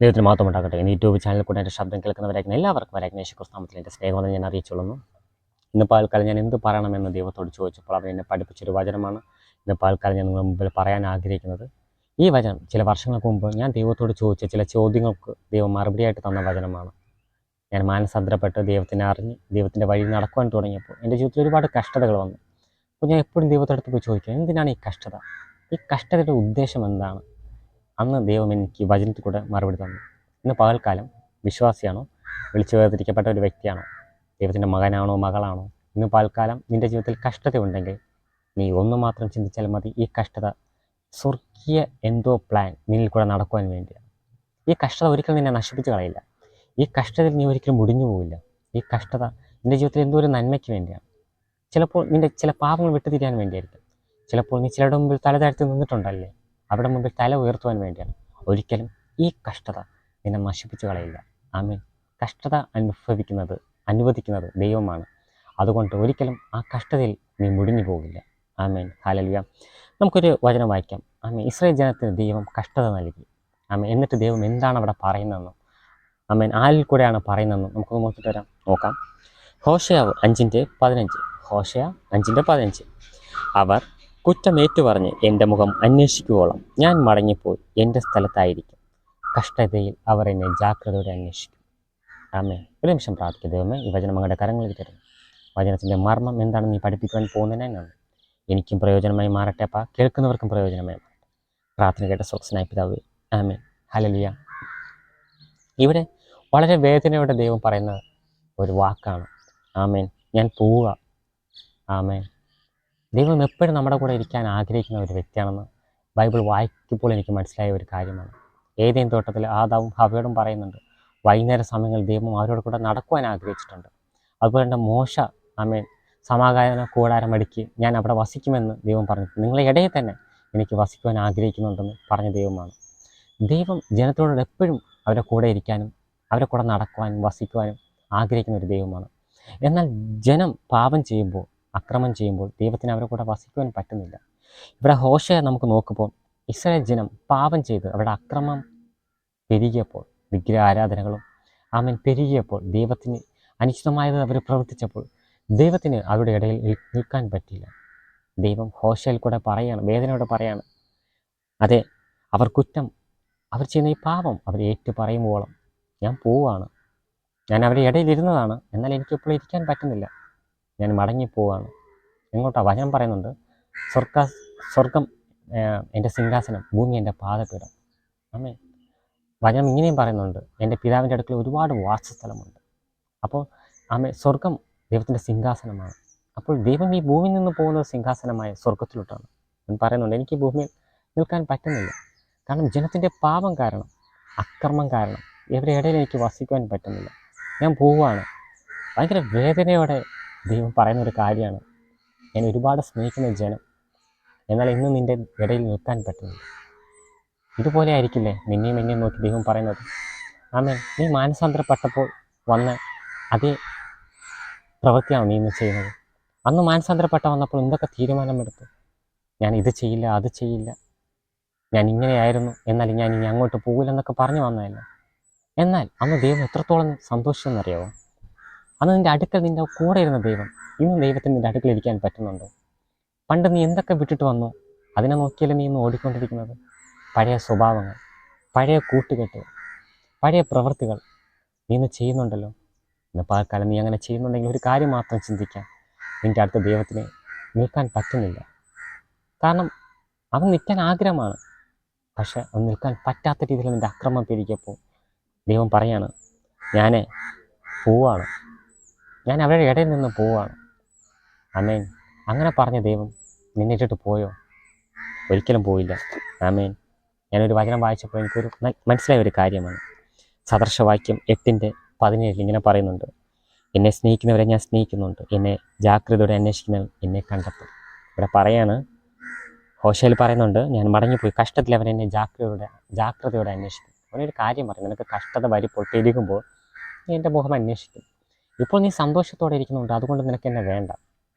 ദൈവത്തിന് മാത്രം ഉണ്ടാകട്ടെ. ഇന്ന് യൂട്യൂബ് ചാനലിൽ കൂടെ എൻ്റെ ശബ്ദം കേൾക്കുന്നവരായിരിക്കും എല്ലാവർക്കും യേശു ക്രിസ്തുനാമത്തിൽ എൻ്റെ സ്നേഹം ഞാൻ അറിയിച്ചുകൊള്ളുന്നു. ഇന്ന് പാൽക്കാലം ഞാൻ എന്ത് പറയണമെന്ന് ദൈവത്തോട് ചോദിച്ചപ്പോൾ അവൻ എന്നെ പഠിപ്പിച്ചൊരു വചനമാണ് ഇന്ന് പാൽക്കാലം ഞാൻ നിങ്ങളുടെ മുമ്പിൽ പറയാൻ ആഗ്രഹിക്കുന്നത്. ഈ വചനം ചില വർഷങ്ങൾക്ക് മുമ്പ് ഞാൻ ദൈവത്തോട് ചോദിച്ച ചില ചോദ്യങ്ങൾക്ക് ദൈവം മറുപടിയായിട്ട് തന്ന വചനമാണ്. ഞാൻ മാനസാന്തരപ്പെട്ട് ദൈവത്തിനെ അറിഞ്ഞ് ദൈവത്തിൻ്റെ വഴി നടക്കുവാൻ തുടങ്ങിയപ്പോൾ എൻ്റെ ജീവിതത്തിൽ ഒരുപാട് കഷ്ടതകൾ വന്നു. അപ്പോൾ ഞാൻ എപ്പോഴും ദൈവത്തോടത്ത് പോയി ചോദിക്കുക, എന്തിനാണ് ഈ കഷ്ടത? ഈ കഷ്ടതയുടെ ഉദ്ദേശം എന്താണ്? അന്ന് ദൈവം എനിക്ക് വചനത്തിൽ കൂടെ മറുപടി തന്നു. ഇന്ന് പകൽക്കാലം വിശ്വാസിയാണോ, വിളിച്ചു വേർതിരിക്കപ്പെട്ട ഒരു വ്യക്തിയാണോ, ദൈവത്തിൻ്റെ മകനാണോ മകളാണോ, ഇന്ന് പകൽക്കാലം നിൻ്റെ ജീവിതത്തിൽ കഷ്ടത ഉണ്ടെങ്കിൽ നീ ഒന്ന് മാത്രം ചിന്തിച്ചാൽ മതി. ഈ കഷ്ടത സ്വർഗീയ എന്തോ പ്ലാൻ നിന്നിൽ കൂടെ നടക്കുവാൻ വേണ്ടിയാണ്. ഈ കഷ്ടത ഒരിക്കലും നിന്നെ നശിപ്പിച്ച് കളയില്ല. ഈ കഷ്ടതയിൽ നീ ഒരിക്കലും മുടിഞ്ഞു പോവില്ല. ഈ കഷ്ടത നിൻ്റെ ജീവിതത്തിൽ എന്തോ ഒരു നന്മയ്ക്ക് വേണ്ടിയാണ്. ചിലപ്പോൾ നിൻ്റെ ചില പാപങ്ങൾ വിട്ടുതിരിയാൻ വേണ്ടിയായിരിക്കും. ചിലപ്പോൾ നീ ചിലരുടെ മുമ്പിൽ തല താഴ്ത്തി നിന്നിട്ടുണ്ടല്ലേ, അവിടെ മുമ്പിൽ തല ഉയർത്തുവാൻ വേണ്ടിയാണ്. ഒരിക്കലും ഈ കഷ്ടത നിന്നെ നശിപ്പിച്ച് കളയില്ല. ആമേൻ. കഷ്ടത അനുവദിക്കുന്നത് ദൈവമാണ്. അതുകൊണ്ട് ഒരിക്കലും ആ കഷ്ടതയിൽ നീ മുടിഞ്ഞു പോകില്ല. ആമേൻ. ഹല്ലേലൂയ. നമുക്കൊരു വചനം വായിക്കാം. ആമേൻ. ഇസ്രായേൽ ജനത്തിന് ദൈവം കഷ്ടത നൽകി. ആമേൻ. എന്നിട്ട് ദൈവം എന്താണ് അവിടെ പറയുന്നതെന്നും ആമേൻ ആരിൽ കൂടെയാണ് പറയുന്നതെന്നും നമുക്കൊന്ന് നോക്കിയിട്ട് നോക്കാം. ഹോശേയ 5:15. ഹോശേയ 5:15. അവർ കുറ്റമേറ്റു പറഞ്ഞ് എൻ്റെ മുഖം അന്വേഷിക്കുവോളം ഞാൻ മടങ്ങിപ്പോയി എൻ്റെ സ്ഥലത്തായിരിക്കും. കഷ്ടതയിൽ അവർ എന്നെ ജാഗ്രതയോടെ അന്വേഷിക്കും. ആമേൻ. ഒരു നിമിഷം പ്രാർത്ഥിക്കുക. ദൈവമേ, ഈ വചനം അങ്ങയുടെ കരങ്ങളിൽ തരുന്നു. വചനത്തിൻ്റെ മർമ്മം എന്താണെന്ന് നീ പഠിപ്പിക്കുവാൻ പോകുന്നതിനാണ്. എനിക്കും പ്രയോജനമായി മാറട്ടെ അപ്പാ, കേൾക്കുന്നവർക്കും പ്രയോജനമായി മാറട്ടെ. പ്രാർത്ഥന കേട്ട സ്വസ്ഥനായ പിതാവേ, ആമേൻ. ഹല്ലേലൂയ. ഇവിടെ വളരെ വേദനയോടെ ദൈവം പറയുന്ന ഒരു വാക്കാണ്. ആമേൻ. ഞാൻ പോവുക. ആമേൻ. ദൈവം എപ്പോഴും നമ്മുടെ കൂടെ ഇരിക്കാൻ ആഗ്രഹിക്കുന്ന ഒരു വ്യക്തിയാണെന്ന് ബൈബിൾ വായിക്കുമ്പോൾ എനിക്ക് മനസ്സിലായ ഒരു കാര്യമാണ്. ഏതേൻ തോട്ടത്തിൽ ആദാവും ഹവ്വയോടും പറയുന്നുണ്ട്, വൈകുന്നേര സമയങ്ങളിൽ ദൈവം അവരോട് കൂടെ നടക്കുവാൻ ആഗ്രഹിച്ചിട്ടുണ്ട്. അതുപോലെ തന്നെ മോശ ആമേൻ സമാഗമന കൂടാരം അടുക്കി ഞാൻ അവിടെ വസിക്കുമെന്ന് ദൈവം പറഞ്ഞു. നിങ്ങളെ ഇടയിൽ തന്നെ എനിക്ക് വസിക്കുവാൻ ആഗ്രഹിക്കുന്നുണ്ടെന്ന് പറഞ്ഞ ദൈവമാണ്. ദൈവം ജനത്തോട് എപ്പോഴും അവരുടെ കൂടെ ഇരിക്കാനും അവരെ കൂടെ നടക്കുവാനും വസിക്കുവാനും ആഗ്രഹിക്കുന്ന ഒരു ദൈവമാണ്. എന്നാൽ ജനം പാപം ചെയ്യുമ്പോൾ, അക്രമം ചെയ്യുമ്പോൾ ദൈവത്തിന് അവരെ കൂടെ വസിക്കുവാൻ പറ്റുന്നില്ല. ഇവിടെ ഹോശേയ നമുക്ക് നോക്കുമ്പോൾ ഇസ്രായേൽ ജനം പാപം ചെയ്ത് അവരുടെ അക്രമം പെരുകിയപ്പോൾ, വിഗ്രഹ ആരാധനകളും ആമേൻ പെരുകിയപ്പോൾ, ദൈവത്തിന് അനിശ്ചിതമായത് അവർ പ്രവർത്തിച്ചപ്പോൾ ദൈവത്തിന് അവരുടെ ഇടയിൽ നിൽക്കാൻ പറ്റിയില്ല. ദൈവം ഹോശേയയിൽ കൂടെ പറയാണ്, വേദനയോടെ പറയാണ്, അതെ, അവർ ചെയ്യുന്ന ഈ പാപം അവർ ഏറ്റു പറയുമ്പോളം ഞാൻ പോവുകയാണ്. ഞാൻ അവരുടെ ഇടയിലിരുന്നതാണ്, എന്നാൽ എനിക്കിപ്പോൾ ഇരിക്കാൻ പറ്റുന്നില്ല. ഞാൻ മടങ്ങിപ്പോവാണ്. എങ്ങോട്ടാ? വചനം പറയുന്നുണ്ട്, സ്വർഗം എൻ്റെ സിംഹാസനം, ഭൂമി എൻ്റെ പാദപീഠം. ആമേൻ. വചനം ഇങ്ങനെയും പറയുന്നുണ്ട്, എൻ്റെ പിതാവിൻ്റെ അടുക്കൽ ഒരുപാട് വാസസ്ഥലമുണ്ട്. അപ്പോൾ സ്വർഗം ദൈവത്തിൻ്റെ സിംഹാസനമാണ്. അപ്പോൾ ദൈവം ഈ ഭൂമിയിൽ നിന്ന് പോകുന്നത് സിംഹാസനമായ സ്വർഗത്തിലോട്ടാണ്. എന്ന് പറയുന്നുണ്ട്, എനിക്ക് ഈ ഭൂമിയിൽ നിൽക്കാൻ പറ്റുന്നില്ല. കാരണം ജനത്തിൻ്റെ പാപം കാരണം, അക്രമം കാരണം ഇവരുടെ ഇടയിൽ എനിക്ക് വസിക്കുവാൻ പറ്റുന്നില്ല. ഞാൻ പോവുകയാണ്. ഭയങ്കര വേദനയോടെ ദൈവം പറയുന്നൊരു കാര്യമാണ്, ഞാൻ ഒരുപാട് സ്നേഹിക്കുന്ന ജനം, എന്നാൽ ഇന്ന് നിൻ്റെ ഇടയിൽ നിൽക്കാൻ പറ്റുന്നില്ല. ഇതുപോലെ ആയിരിക്കില്ലേ നിന്നെയും എന്നെയും നോക്കി ദൈവം പറയുന്നത്? ആമേൻ. നീ മാനസാന്തരപ്പെട്ടപ്പോൾ വന്ന അതേ പ്രവൃത്തിയാണ് നീ ഇന്ന് ചെയ്യുന്നത്. അന്ന് മാനസാന്തരപ്പെട്ട വന്നപ്പോൾ എന്തൊക്കെ തീരുമാനമെടുത്തു? ഞാൻ ഇത് ചെയ്യില്ല, അത് ചെയ്യില്ല, ഞാൻ ഇങ്ങനെയായിരുന്നു, എന്നാൽ ഞാൻ ഇനി അങ്ങോട്ട് പോകില്ലെന്നൊക്കെ പറഞ്ഞു വന്നതല്ല. എന്നാൽ അന്ന് ദൈവം എത്രത്തോളം സന്തോഷിച്ചെന്നറിയാമോ? അന്ന് നിൻ്റെ അടുക്കൽ നിൻ്റെ കൂടെ ഇരുന്ന ദൈവം ഇന്ന് ദൈവത്തിന് നിൻ്റെ അടുക്കൽ ഇരിക്കാൻ പറ്റുന്നുണ്ടോ? പണ്ട് നീ എന്തൊക്കെ വിട്ടിട്ട് വന്നോ അതിനെ നോക്കിയല്ലേ നീ ഇന്ന് ഓടിക്കൊണ്ടിരിക്കുന്നത്? പഴയ സ്വഭാവങ്ങൾ, പഴയ കൂട്ടുകെട്ടുകൾ, പഴയ പ്രവൃത്തികൾ നീ ഇന്ന് ചെയ്യുന്നുണ്ടല്ലോ. ഇന്ന് പകൽക്കാലം നീ അങ്ങനെ ചെയ്യുന്നുണ്ടെങ്കിൽ ഒരു കാര്യം മാത്രം ചിന്തിക്കാം, നിൻ്റെ അടുത്ത ദൈവത്തിന് നിൽക്കാൻ പറ്റുന്നില്ല. കാരണം അവൻ നിൽക്കാൻ ആഗ്രഹമാണ്, പക്ഷെ അവൻ നിൽക്കാൻ പറ്റാത്ത രീതിയിൽ നിൻ്റെ അക്രമം പെരുകിയപ്പോൾ ദൈവം പറയാണ്, ഞാൻ പോവാണ്, ഞാൻ അവരുടെ ഇടയിൽ നിന്ന് പോവുകയാണ്. ആമേൻ. അങ്ങനെ പറഞ്ഞ ദൈവം നിന്നെ ഇട്ടിട്ട് പോയോ? ഒരിക്കലും പോയില്ല. ആമേൻ. ഞാനൊരു വചനം വായിച്ചപ്പോൾ എനിക്കൊരു മനസ്സിലായ ഒരു കാര്യമാണ്. സദൃശവാക്യം 8:17 ഇങ്ങനെ പറയുന്നുണ്ട്, എന്നെ സ്നേഹിക്കുന്നവരെ ഞാൻ സ്നേഹിക്കുന്നുണ്ട്, എന്നെ ജാഗ്രതയോടെ അന്വേഷിക്കുന്നവൻ എന്നെ കണ്ടെത്തും. ഇവിടെ പറയാണ്, ഹോശേയയിൽ പറയുന്നുണ്ട്, ഞാൻ മടങ്ങിപ്പോയി, കഷ്ടത്തിൽ അവൻ എന്നെ ജാഗ്രതയോടെ അന്വേഷിക്കും. അവനൊരു കാര്യം പറയും, നിനക്ക് കഷ്ടത വരുമ്പോൾ പെരുകുമ്പോൾ നീ എൻ്റെ മുഖം അന്വേഷിക്കും. ഇപ്പോൾ നീ സന്തോഷത്തോടെ ഇരിക്കുന്നുണ്ട്, അതുകൊണ്ട് നിനക്ക് എന്നെ വേണ്ട.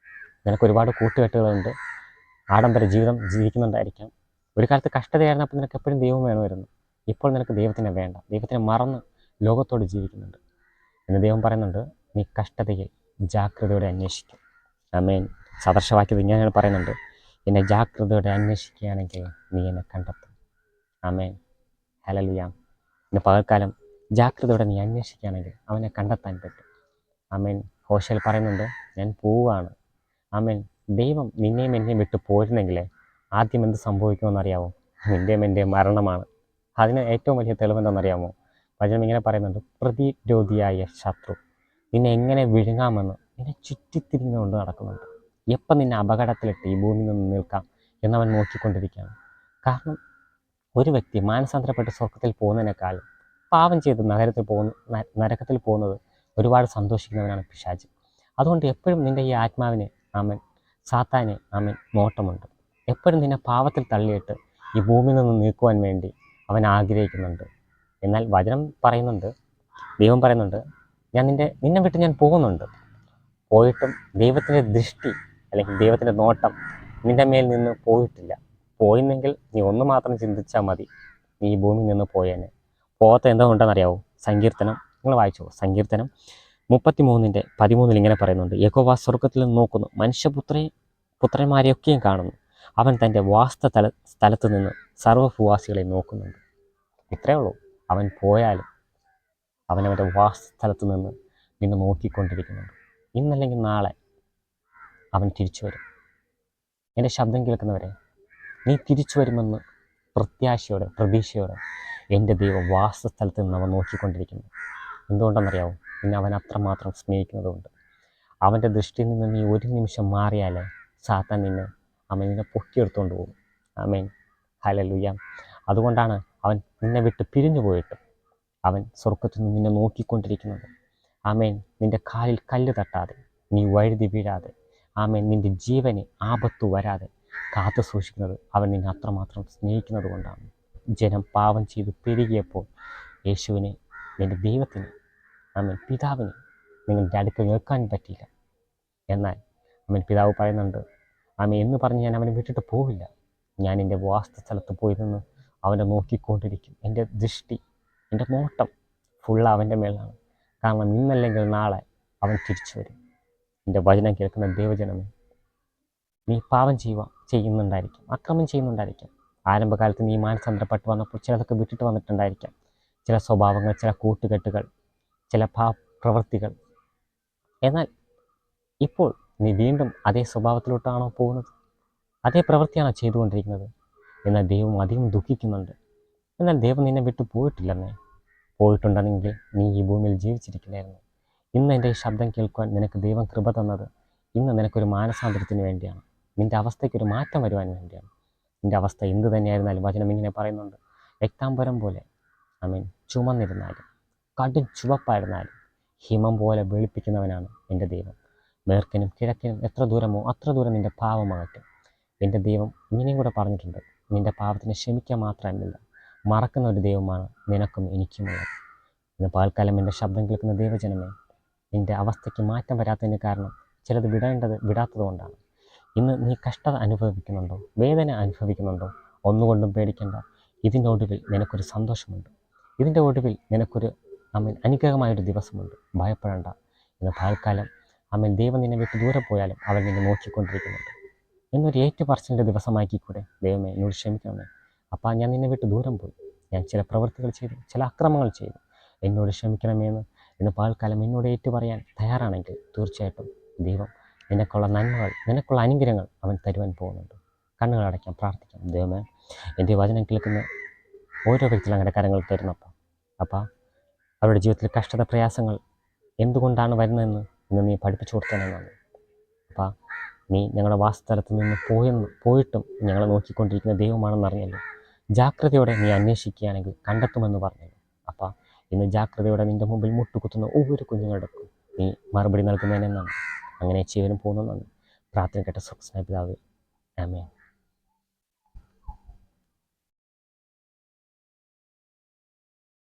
നിനക്ക് ഒരുപാട് കൂട്ടുകെട്ടുകളുണ്ട്, ആഡംബര ജീവിതം ജീവിക്കുന്നുണ്ടായിരിക്കാം. ഒരു കാലത്ത് കഷ്ടതയായിരുന്നപ്പോൾ നിനക്ക് എപ്പോഴും ദൈവം വേണമായിരുന്നു. ഇപ്പോൾ നിനക്ക് ദൈവത്തിനെ വേണ്ട, ദൈവത്തിനെ മറന്ന് ലോകത്തോട് ജീവിക്കുന്നുണ്ട് എന്ന് ദൈവം പറയുന്നുണ്ട്. നീ കഷ്ടതയിൽ ജാഗ്രതയോടെ അന്വേഷിക്കും. ആമേൻ. സദർശവാക്യത്തിൽ ഇങ്ങനെ പറയുന്നുണ്ട്, എന്നെ ജാഗ്രതയോടെ അന്വേഷിക്കുകയാണെങ്കിൽ നീ എന്നെ കണ്ടെത്തും. ആമേൻ. ഹല്ലേലൂയ. ഇന്ന് പകൽക്കാലം ജാഗ്രതയോടെ നീ അന്വേഷിക്കുകയാണെങ്കിൽ അവനെ കണ്ടെത്താൻ പറ്റും. ആമേൻ. ഹോശേൽ പറയുന്നുണ്ട്, ഞാൻ പോവുകയാണ്. ആമേൻ. ദൈവം നിന്നെയും എന്നെയും വിട്ട് പോയിരുന്നെങ്കിലേ ആദ്യം എന്ത് സംഭവിക്കുമെന്നറിയാമോ? നിൻ്റെയും എൻ്റെയും മരണമാണ്. അതിന് ഏറ്റവും വലിയ തെളിവെന്തെന്നറിയാമോ? വചനം ഇങ്ങനെ പറയുന്നുണ്ട്, പ്രതിരോധിയായ ശത്രു നിന്നെ എങ്ങനെ വിഴുങ്ങാമെന്ന് നിന്നെ ചുറ്റിത്തിരിഞ്ഞുകൊണ്ട് നടക്കുന്നുണ്ട്. എപ്പം നിന്നെ അപകടത്തിലിട്ട് ഈ ഭൂമിയിൽ നിന്ന് നിൽക്കാം എന്നവൻ നോക്കിക്കൊണ്ടിരിക്കുകയാണ്. കാരണം ഒരു വ്യക്തി മാനസാന്തരപ്പെട്ട് സ്വർഗത്തിൽ പോകുന്നതിനേക്കാൾ പാപം ചെയ്ത് നരകത്തിൽ പോകുന്നത് ഒരുപാട് സന്തോഷിക്കുന്നവനാണ് പിശാച്. അതുകൊണ്ട് എപ്പോഴും നിൻ്റെ ഈ ആത്മാവിനെ ആമൻ സാത്താനെ ആമൻ നോട്ടമുണ്ട്. എപ്പോഴും നിന്നെ പാവത്തിൽ തള്ളിയിട്ട് ഈ ഭൂമിയിൽ നിന്ന് നീക്കുവാൻ വേണ്ടി അവൻ ആഗ്രഹിക്കുന്നുണ്ട്. എന്നാൽ വചനം പറയുന്നുണ്ട്, ദൈവം പറയുന്നുണ്ട്, നിന്നെ വിട്ട് ഞാൻ പോകുന്നുണ്ട്. പോയിട്ടും ദൈവത്തിൻ്റെ ദൃഷ്ടി അല്ലെങ്കിൽ ദൈവത്തിൻ്റെ നോട്ടം നിൻ്റെ മേൽ നിന്ന് പോയിട്ടില്ല. പോയിന്നെങ്കിൽ നീ ഒന്ന് മാത്രം ചിന്തിച്ചാൽ മതി, നീ ഈ ഭൂമിയിൽ നിന്ന് പോയേനെ. പോകാത്ത എന്തുകൊണ്ടെന്നറിയാവോ? സങ്കീർത്തനം നിങ്ങൾ വായിച്ചോ. സങ്കീർത്തനം 33:13 ഇങ്ങനെ പറയുന്നുണ്ട്, യഹോവ സ്വർഗത്തിൽ നിന്ന് നോക്കുന്നു, പുത്രന്മാരെയൊക്കെയും കാണുന്നു. അവൻ തൻ്റെ സ്ഥലത്ത് നിന്ന് സർവ്വഭൂവാസികളെ നോക്കുന്നുണ്ട്. ഇത്രയേ ഉള്ളൂ. അവൻ പോയാലും അവനവൻ്റെ വാസസ്ഥലത്ത് നിന്ന് നിന്നെ നോക്കിക്കൊണ്ടിരിക്കുന്നുണ്ട്. ഇന്നല്ലെങ്കിൽ നാളെ അവൻ തിരിച്ചു വരും. എൻ്റെ ശബ്ദം കേൾക്കുന്നവരെ, നീ തിരിച്ചു വരുമെന്ന് പ്രത്യാശയോടെ പ്രതീക്ഷയോടെ എൻ്റെ ദൈവം വാസസ്ഥലത്ത് നിന്ന് അവൻ നോക്കിക്കൊണ്ടിരിക്കുന്നു. എന്തുകൊണ്ടെന്നറിയാവോ? നിന്നെ അവൻ അത്രമാത്രം സ്നേഹിക്കുന്നതുകൊണ്ട്. അവൻ്റെ ദൃഷ്ടിയിൽ നിന്ന് നീ ഒരു നിമിഷം മാറിയാലേ സാത്താൻ നിന്നെ പൊക്കിയെടുത്തുകൊണ്ട് പോകും. ആമേൻ. ഹല്ലേലൂയ. അതുകൊണ്ടാണ് അവൻ നിന്നെ വിട്ട് പിരിഞ്ഞു പോയിട്ടും അവൻ സ്വർഗത്തിൽ നിന്ന് നിന്നെ നോക്കിക്കൊണ്ടിരിക്കുന്നത്. ആമേൻ. നിൻ്റെ കാലിൽ കല്ല് തട്ടാതെ, നീ വഴുതി വീഴാതെ, ആമേൻ, നിൻ്റെ ജീവന് ആപത്തു വരാതെ കാത്തു സൂക്ഷിക്കുന്നത് അവൻ നിന്നെ അത്രമാത്രം സ്നേഹിക്കുന്നത് കൊണ്ടാണ്. ജനം പാപം ചെയ്ത് പെരുകിയപ്പോൾ യേശുവിനെ, നിൻ്റെ ദൈവത്തിന്, ആമേൻ, പിതാവിന് നിങ്ങളുടെ അടുക്കൽ നിൽക്കാൻ പറ്റിയില്ല. എന്നാൽ അവൻ പിതാവ് പറയുന്നുണ്ട്, ആമേൻ, എന്ന് പറഞ്ഞ് ഞാൻ അവനെ വിട്ടിട്ട് പോവില്ല. ഞാൻ എൻ്റെ വാസസ്ഥലത്ത് പോയി നിന്ന് അവനെ നോക്കിക്കൊണ്ടിരിക്കും. എൻ്റെ ദൃഷ്ടി, എൻ്റെ നോട്ടം ഫുള്ള് അവൻ്റെ മേലാണ്. കാരണം ഇന്നല്ലെങ്കിൽ നാളെ അവൻ തിരിച്ചു വരും. എൻ്റെ വചനം കേൾക്കുന്ന ദൈവജനമേ, നീ പാപം ചെയ്യുന്നുണ്ടായിരിക്കാം, അക്രമം ചെയ്യുന്നുണ്ടായിരിക്കാം. ആരംഭകാലത്ത് നീ മാനസാന്തരപ്പെട്ട് വന്നപ്പോൾ ചിലതൊക്കെ വിട്ടിട്ട് വന്നിട്ടുണ്ടായിരിക്കാം. ചില സ്വഭാവങ്ങൾ, ചില കൂട്ടുകെട്ടുകൾ, ചില പ്രവൃത്തികൾ. എന്നാൽ ഇപ്പോൾ നീ വീണ്ടും അതേ സ്വഭാവത്തിലോട്ടാണോ പോകുന്നത്? അതേ പ്രവൃത്തിയാണോ ചെയ്തുകൊണ്ടിരിക്കുന്നത്? എന്നാൽ ദൈവം അധികം ദുഃഖിക്കുന്നുണ്ട്. എന്നാൽ ദൈവം നിന്നെ വിട്ടു പോയിട്ടില്ലെന്നേ. പോയിട്ടുണ്ടെങ്കിൽ നീ ഈ ഭൂമിയിൽ ജീവിച്ചിരിക്കില്ലായിരുന്നു. ഇന്ന് എൻ്റെ ഈ ശബ്ദം കേൾക്കുവാൻ നിനക്ക് ദൈവം കൃപ തന്നത് ഇന്ന് നിനക്കൊരു മാനസാന്തരത്തിന് വേണ്ടിയാണ്. നിൻ്റെ അവസ്ഥയ്ക്കൊരു മാറ്റം വരുവാൻ വേണ്ടിയാണ്. നിൻ്റെ അവസ്ഥ എന്ത് തന്നെയായിരുന്നാലും വചനം ഇങ്ങനെ പറയുന്നുണ്ട്, രക്താംബരം പോലെ ആമേൻ ചുമന്നിരുന്നാലും കടും ചുവപ്പായിരുന്നാലും ഹിമം പോലെ വെളുപ്പിക്കുന്നവനാണ് എൻ്റെ ദൈവം. മേർക്കിനും കിഴക്കിനും എത്ര ദൂരമോ അത്ര ദൂരം നിൻ്റെ പാപം അകറ്റും. എൻ്റെ ദൈവം ഇങ്ങനെയും കൂടെ പറഞ്ഞിട്ടുണ്ട്, നിൻ്റെ പാപത്തിന് ക്ഷമിക്കുക മാത്രമല്ല, മറക്കുന്ന ഒരു ദൈവമാണ് നിനക്കും എനിക്കുമുള്ളത്. ഇന്ന് പകൽക്കാലം എൻ്റെ ശബ്ദം കേൾക്കുന്ന ദൈവജനമേ, നിൻ്റെ അവസ്ഥയ്ക്ക് മാറ്റം വരാത്തതിന് കാരണം ചിലത് വിടാത്തത് കൊണ്ടാണ്. ഇന്ന് നീ കഷ്ടത അനുഭവിക്കുന്നുണ്ടോ? വേദന അനുഭവിക്കുന്നുണ്ടോ? ഒന്നുകൊണ്ടും പേടിക്കേണ്ട. ഇതിൻ്റെ ഒടുവിൽ നിനക്കൊരു സന്തോഷമുണ്ട്. ഇതിൻ്റെ ഒടുവിൽ നിനക്കൊരു അനുഗ്രഹമായൊരു ദിവസമുണ്ട്. ഭയപ്പെടേണ്ട. ഇന്ന് പകൽക്കാലം ദൈവം നിന്നെ വിട്ട് ദൂരെ പോയാലും അവൻ നിന്നെ നോക്കിക്കൊണ്ടിരിക്കുന്നുണ്ട്. എന്നൊരു ഏറ്റുപറച്ചിലിൻ്റെ ദിവസമാക്കിക്കൂടെ? ദൈവമേ, എന്നോട് ക്ഷമിക്കണമേ. അപ്പം ഞാൻ നിന്നെ വിട്ട് ദൂരം പോയി, ഞാൻ ചില പ്രവൃത്തികൾ ചെയ്തു, ചില അക്രമങ്ങൾ ചെയ്തു, എന്നോട് ക്ഷമിക്കണമേന്ന് ഇന്ന് പകൽക്കാലം എന്നോട് പറയാൻ തയ്യാറാണെങ്കിൽ തീർച്ചയായിട്ടും ദൈവം നിനക്കുള്ള നന്മകൾ, നിനക്കുള്ള അനുഗ്രഹങ്ങൾ അവൻ തരുവാൻ പോകുന്നുണ്ട്. കണ്ണുകളടയ്ക്കാം, പ്രാർത്ഥിക്കാം. ദൈവമേ, എൻ്റെ വചനം കേൾക്കുന്ന ഓരോ വ്യക്തികളും അങ്ങനെ കരങ്ങൾ തരുന്നപ്പം അവരുടെ ജീവിതത്തിൽ കഷ്ടത, പ്രയാസങ്ങൾ എന്തുകൊണ്ടാണ് വരുന്നതെന്ന് ഇന്ന് നീ പഠിപ്പിച്ചു കൊടുത്തതെന്നാണ്. നീ ഞങ്ങളുടെ വാസസ്ഥലത്ത് നിന്ന് പോയിട്ടും ഞങ്ങളെ നോക്കിക്കൊണ്ടിരിക്കുന്ന ദൈവമാണെന്ന് അറിഞ്ഞല്ലോ. ജാഗ്രതയോടെ നീ അന്വേഷിക്കുകയാണെങ്കിൽ കണ്ടെത്തുമെന്ന് പറഞ്ഞല്ലോ. ഇന്ന് ജാഗ്രതയോടെ നിൻ്റെ മുമ്പിൽ മുട്ടുകുത്തുന്ന ഒவ்வொരു കുഞ്ഞുങ്ങൾക്കും നീ മറുപടി നൽകുന്നതിനെന്നാണ്. അങ്ങനെ ചെയ്യാനും പോകുന്നതെന്നാണ് പ്രാർത്ഥന കേട്ട സ്വസ്നായ പിതാവേ, ആമേൻ.